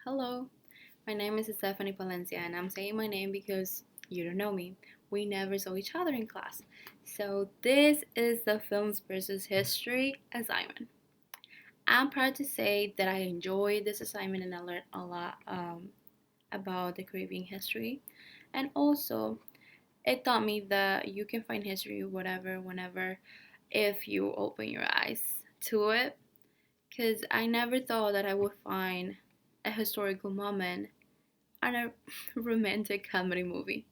Hello, my name is Stephanie Palencia, and I'm saying my name because you don't know me. We never saw each other in class. So, this is the Films versus History assignment. I'm proud to say that I enjoyed this assignment and I learned a lot about the Caribbean history. And also, it taught me that you can find history whatever, whenever, if you open your eyes to it. Because I never thought that I would find a historical moment and a romantic comedy movie.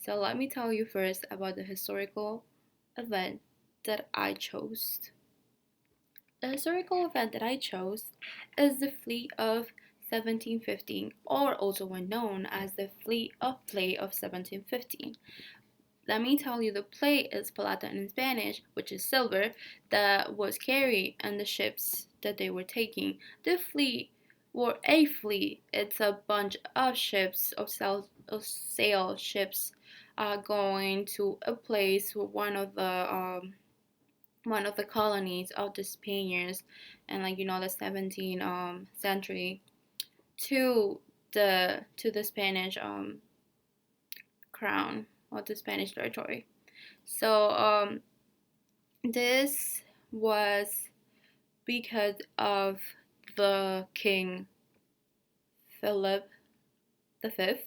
So let me tell you first about the historical event that I chose. The historical event that I chose is the Fleet of 1715, or also known as the Fleet of Play of 1715. Let me tell you, the play is plata in Spanish, which is silver, that was carried on the ships that they were taking. The fleet, or a fleet, it's a bunch of ships, of sail ships, going to a place where one of the colonies of the Spaniards, and the 17th century, to the Spanish crown or the Spanish territory. So this was because of the King Philip V.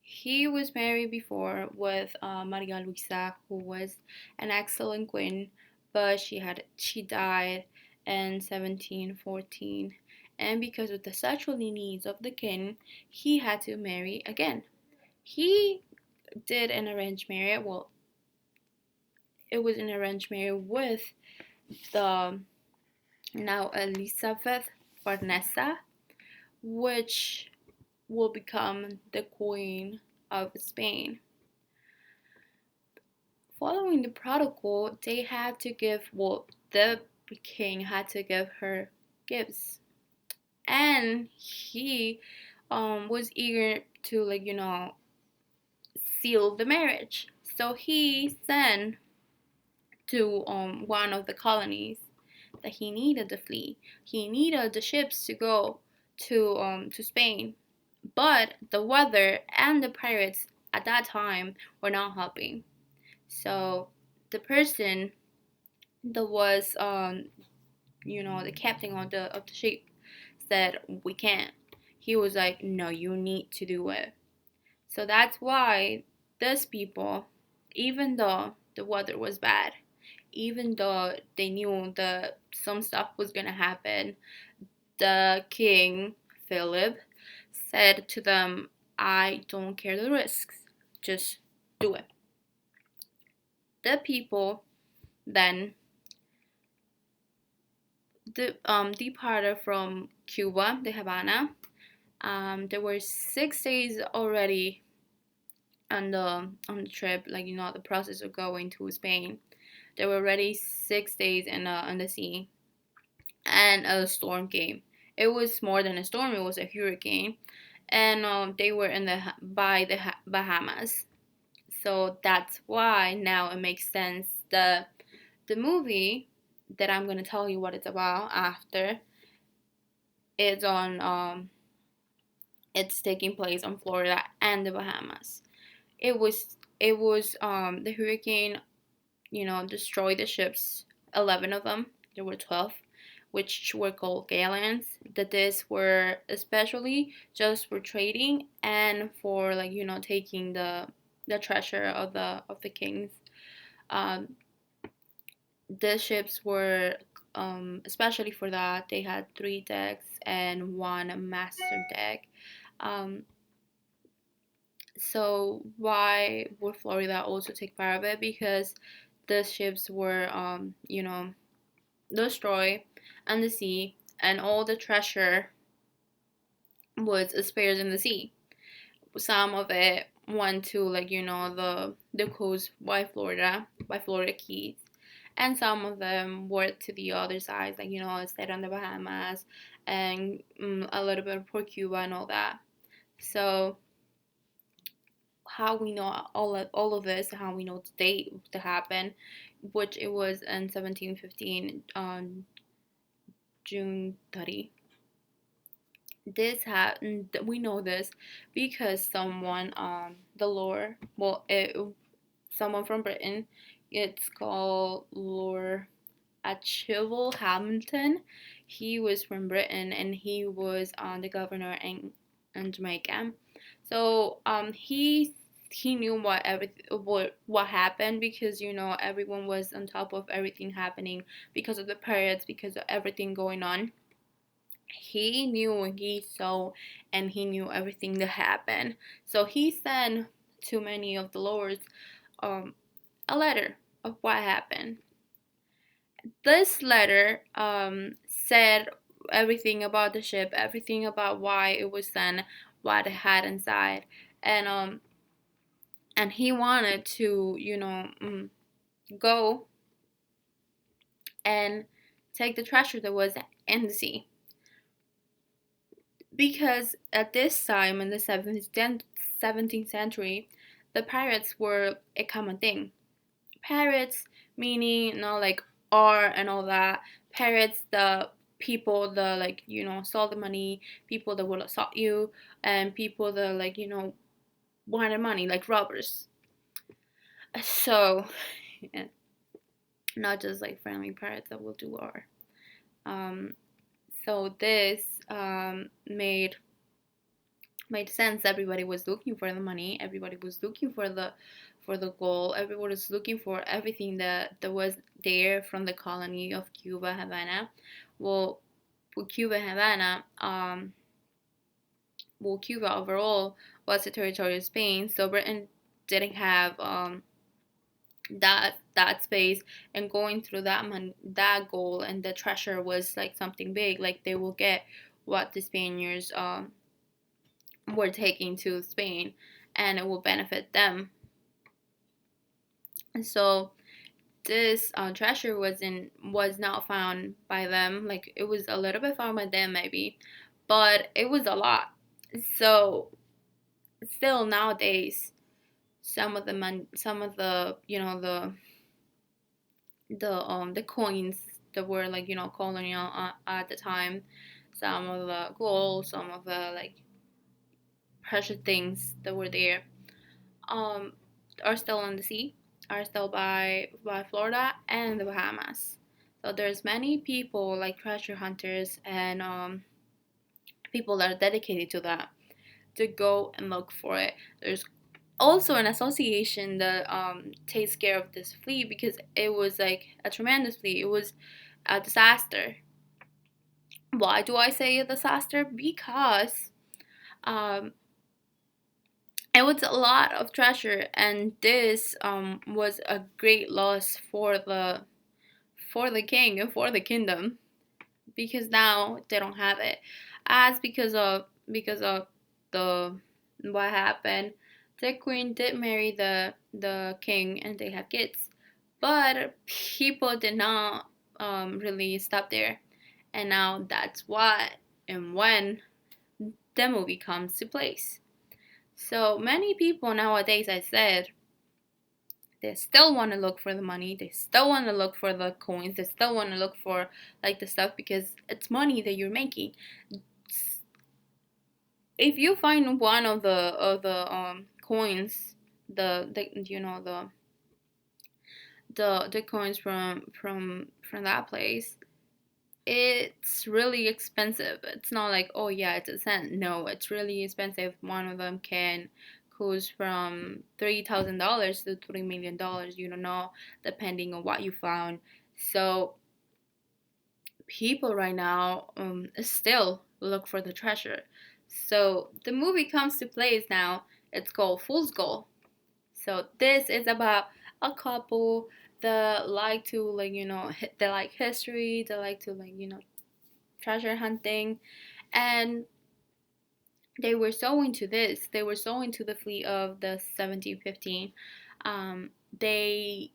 He was married before with Maria Luisa, who was an excellent queen, but she died in 1714, and because of the sexual needs of the king, he had to marry again. He did an arranged marriage. Well, it was an arranged marriage with the now Elizabeth Farnesa, which will become the Queen of Spain. Following the protocol, they had to give, well, the king had to give her gifts, and he was eager to, seal the marriage. So he sent to one of the colonies that he needed the fleet. He needed the ships to go to Spain, but the weather and the pirates at that time were not helping. So the person that was the captain of the ship said we can't. He was like, no, you need to do it. So that's why these people, even though the weather was bad, even though they knew that some stuff was gonna happen, the king Philip said to them, I don't care the risks, just do it. The people then departed from Cuba, the Havana. There were 6 days already on the trip, the process of going to Spain. There were already 6 days in the sea, and a storm came. It was more than a storm; it was a hurricane, and they were in the Bahamas. So that's why now it makes sense. The movie that I'm gonna tell you what it's about after is on it's taking place on Florida and the Bahamas. The hurricane, destroyed the ships, 11 of them. There were 12, which were called galleons. That these were especially just for trading and for taking the treasure of the kings. Um, the ships were especially for that they had three decks and one master deck. Um, so why would Florida also take part of it? Because the ships were destroyed on the sea, and all the treasure was spared in the sea. Some of it went to the coast by Florida Keys, and some of them were to the other side, it stayed on the Bahamas and a little bit for Cuba and all that. So how we know all of this, how we know the date to happen, which it was in 1715 on June 30. This happened. We know this because someone, the lore, well, someone from Britain, it's called Lord Archibald Hamilton. He was from Britain and he was the governor in Jamaica. So he knew what happened because everyone was on top of everything happening because of the pirates, because of everything going on. He knew what he saw and he knew everything that happened. So he sent to many of the lords um, a letter of what happened. This letter said everything about the ship, everything about why it was sent, what it had inside, and he wanted to go and take the treasure that was in the sea, because at this time in the 17th century, the pirates were a common thing. Pirates meaning not like R and all that. Pirates, the people that stole the money, people that will assault you, and people that wanted money, like robbers. So yeah, not just like friendly pirates that will do R. Um, so this made sense. Everybody was looking for the money. Everybody was looking for the gold. Everybody was looking for everything that was there from the colony of Cuba, Havana. Well, with Cuba, Havana, Cuba overall was a territory of Spain, so Britain didn't have that space, and going through that gold and the treasure was like something big. Like they will get what the Spaniards were taking to Spain, and it will benefit them. And so this treasure was not found by them. Like it was a little bit found by them maybe, but it was a lot. So still nowadays, some of the the coins that were colonial at the time, some of the gold, some of the precious things that were there, um, are still on the sea, are still by Florida and the Bahamas. So there's many people like treasure hunters and people that are dedicated to that, to go and look for it. There's also an association that takes care of this fleet because it was like a tremendous fleet. It was a disaster. Why do I say a disaster? Because um, it was a lot of treasure, and this was a great loss for the king and for the kingdom, because now they don't have it, as because of the what happened. The queen did marry the king and they have kids, but people did not really stop there, and now that's what and when the movie comes to place. So many people nowadays, I said, they still want to look for the money, they still want to look for the coins, they still want to look for the stuff because it's money that you're making. If you find one of the coins, the the coins from that place, it's really expensive. It's not like, oh yeah, it's a cent. No, it's really expensive. One of them can cost from $3,000 to $3 million. You don't know, depending on what you found. So people right now still look for the treasure. So the movie comes to place now. It's called Fool's Gold. So this is about a couple that like to they like history, they like to treasure hunting, and they were so into this. They were so into the fleet of the 1715. They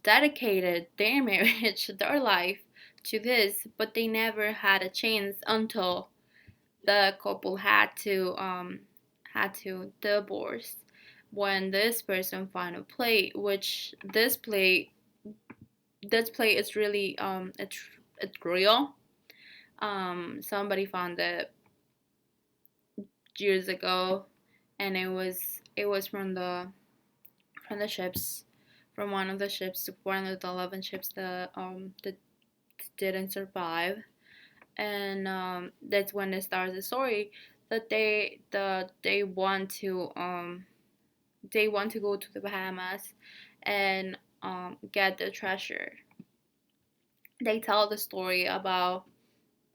dedicated their marriage, their life to this, but they never had a chance until the couple had to divorce when this person found a plate, which this plate is really it's real. Somebody found it years ago, and it was from the ships, from one of the ships, one of the 11 ships that didn't survive, and that's when it starts the story that they want to go to the Bahamas and get the treasure. They tell the story about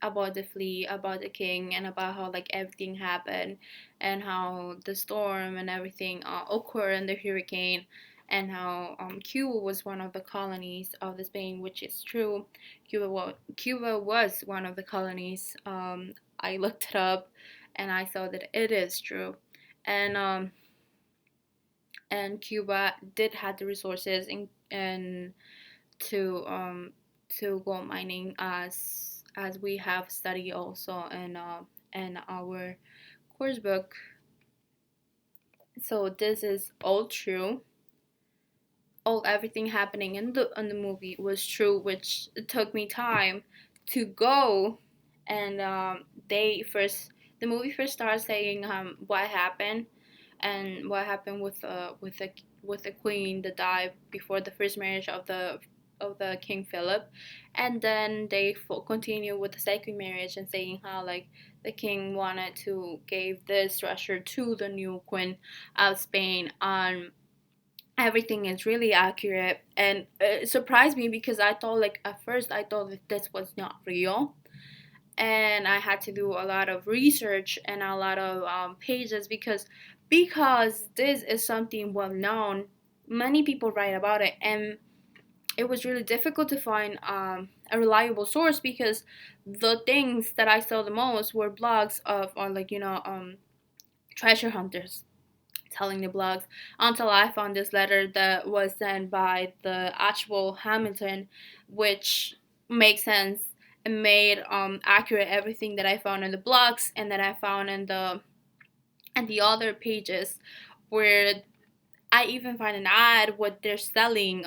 the fleet, about the king, and about how like everything happened, and how the storm and everything occurred in the hurricane, and how Cuba was one of the colonies of the Spain, which is true. Cuba was one of the colonies. I looked it up, and I saw that it is true, and Cuba did have the resources and to gold mining, as we have studied also in our course book. So this is all true. All everything happening in the movie was true, which it took me time to go. And they first the movie first starts saying what happened, and what happened with the queen that died before the first marriage of the King Philip, and then they continue with the second marriage and saying how like the king wanted to give this treasure to the new queen of Spain. Everything is really accurate, and it surprised me because I thought, like, at first I thought that this was not real, and I had to do a lot of research and a lot of pages, because this is something well known. Many people write about it, and it was really difficult to find a reliable source, because the things that I saw the most were blogs of, or like, treasure hunters telling the blogs, until I found this letter that was sent by the actual Hamilton, which makes sense and made accurate everything that I found in the blogs and that I found in the other pages, where I even find an ad what they're selling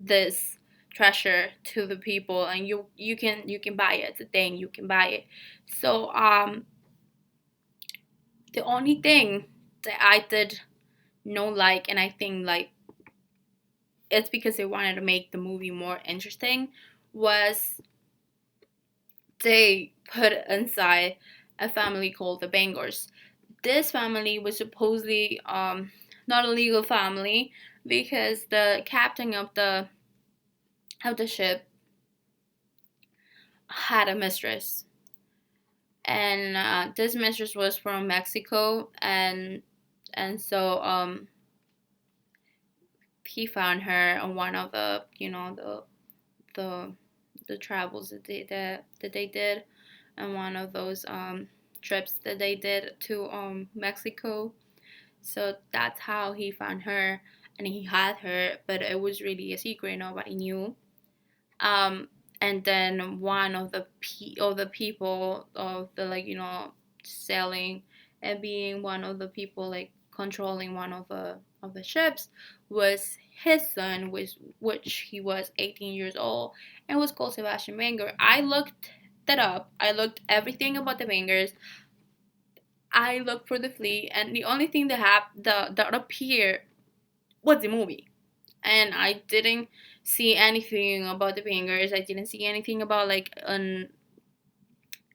this treasure to the people, and you can buy it. It's a thing, you can buy it. So the only thing that I did no like, and I think like it's because they wanted to make the movie more interesting, was they put inside a family called the Bangors. This family was supposedly not a legal family, because the captain of the ship had a mistress, and this mistress was from Mexico, and so he found her on one of the the travels that they did, and one of those trips that they did to Mexico. So that's how he found her, and he had her, but it was really a secret. Nobody knew. Um, and then one of the people of the, like, selling, and being one of the people, like, controlling one of the ships, was his son, which he was 18 years old, and was called Sebastian Banger. I looked that up. I looked everything about the Bangers. I looked for the fleet, and the only thing that appeared was the movie, and I didn't see anything about the Bangers. I didn't see anything about like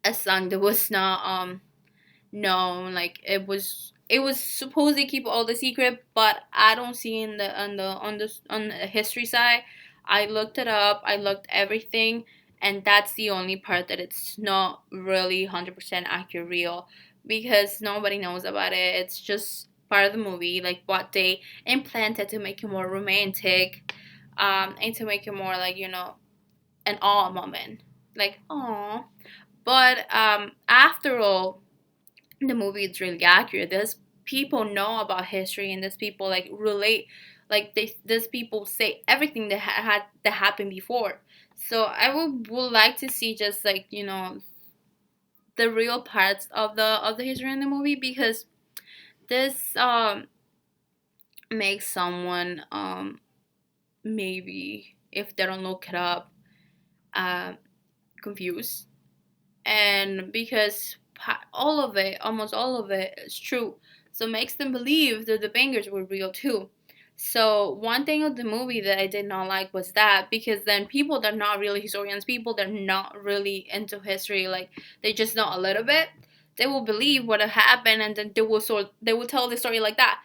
a song that was not known. Like, it was supposed to keep all the secret, but I don't see in the on the history side. I looked it up. I looked everything, and that's the only part that it's not really 100% accurate real, because nobody knows about it. It's just part of the movie, like what they implanted to make it more romantic, and to make it more like, an awe moment, like, aw. But after all, the movie is really accurate. There's people know about history, and there's people like relate, like these people say everything that happened before. So I would like to see just like, the real parts of the history in the movie, because this makes someone, maybe if they don't look it up, uh, confused. And because all of it, almost all of it, is true. So it makes them believe that the bangers were real too. So one thing of the movie that I did not like was that, because then people that are not really historians, people that are not really into history, like they just know a little bit, they will believe what happened, and then they will tell the story like that,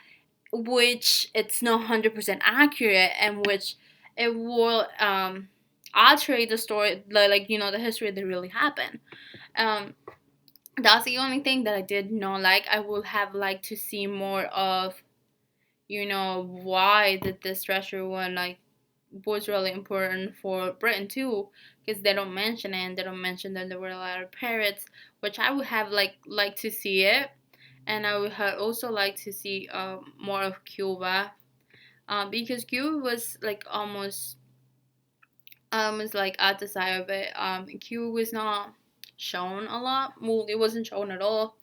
which it's not 100% accurate, and which it will alter the story, like the history that really happened. Um, that's the only thing that I did not like. I would have liked to see more of, why did this treasure one like was really important for Britain too, because they don't mention it, and they don't mention that there were a lot of pirates, which I would have liked to see it, and I would have also liked to see more of Cuba, because Cuba was like almost like at the side of it. Cuba was not shown a lot. Well, it wasn't shown at all.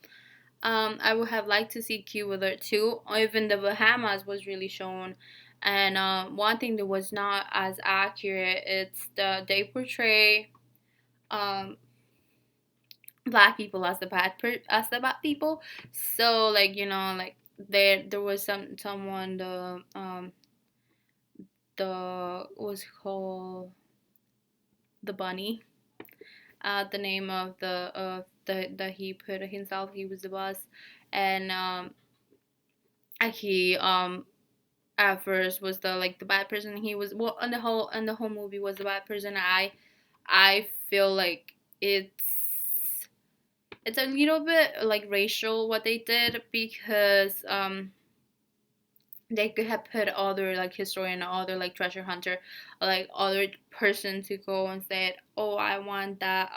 I would have liked to see Cuba there too. Or even the Bahamas was really shown. And one thing that was not as accurate, it's they portray um, black people as as the bad people. So like like there was someone, the was called the bunny. The name of the that he put himself, he was the boss, and he at first was the bad person. He was, well, in the whole movie was the bad person. I feel like it's a little bit like racial what they did, because they could have put other like historian or other like treasure hunter or like other person to go and say, oh, I want that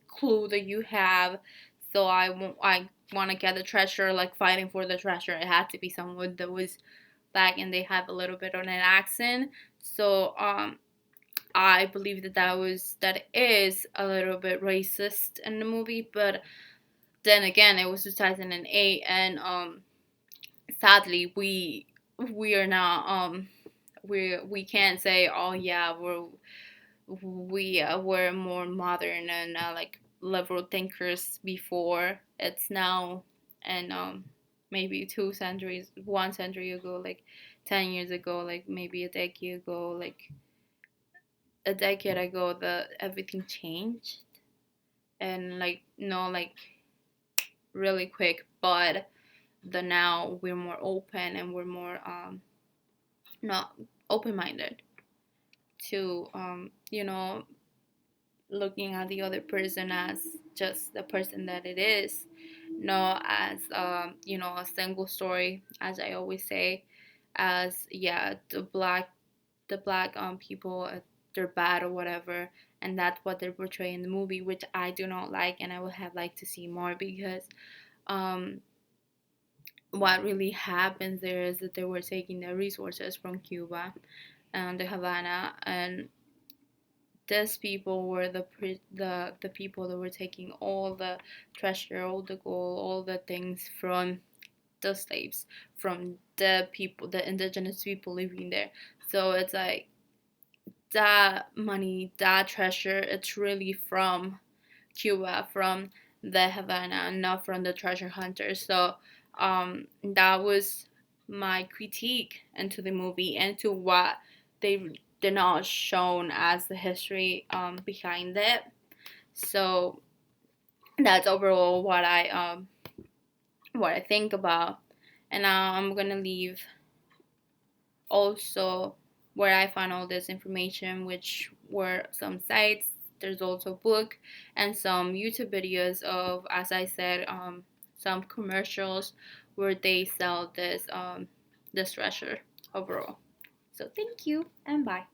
clue that you have, so I want to get the treasure, like fighting for the treasure. It had to be someone that was black, and they have a little bit of an accent. So I believe that is a little bit racist in the movie. But then again, it was 2008, and sadly we are not we can't say, oh yeah, were more modern and like liberal thinkers before. It's now, and maybe 2 centuries, 1 century ago, like 10 years ago, like maybe a decade ago, that everything changed, and like no, like really quick. But the now we're more open, and we're more not open-minded to looking at the other person as just the person that it is, not as a single story, as I always say, as yeah, the black people, they're bad or whatever, and that's what they're portraying in the movie, which I do not like, and I would have liked to see more, because um what really happens there is that they were taking the resources from Cuba and the Havana, and these people were the people that were taking all the treasure, all the gold, all the things from the slaves, from the people, the indigenous people living there. So it's like that money, that treasure, it's really from Cuba, from the Havana, not from the treasure hunters. So that was my critique into the movie, and to what they did not shown as the history behind it. So that's overall what I think about. And now I'm gonna leave also where I found all this information, which were some sites. There's also a book and some YouTube videos of, as I said, some commercials where they sell this treasure overall. So thank you, and bye.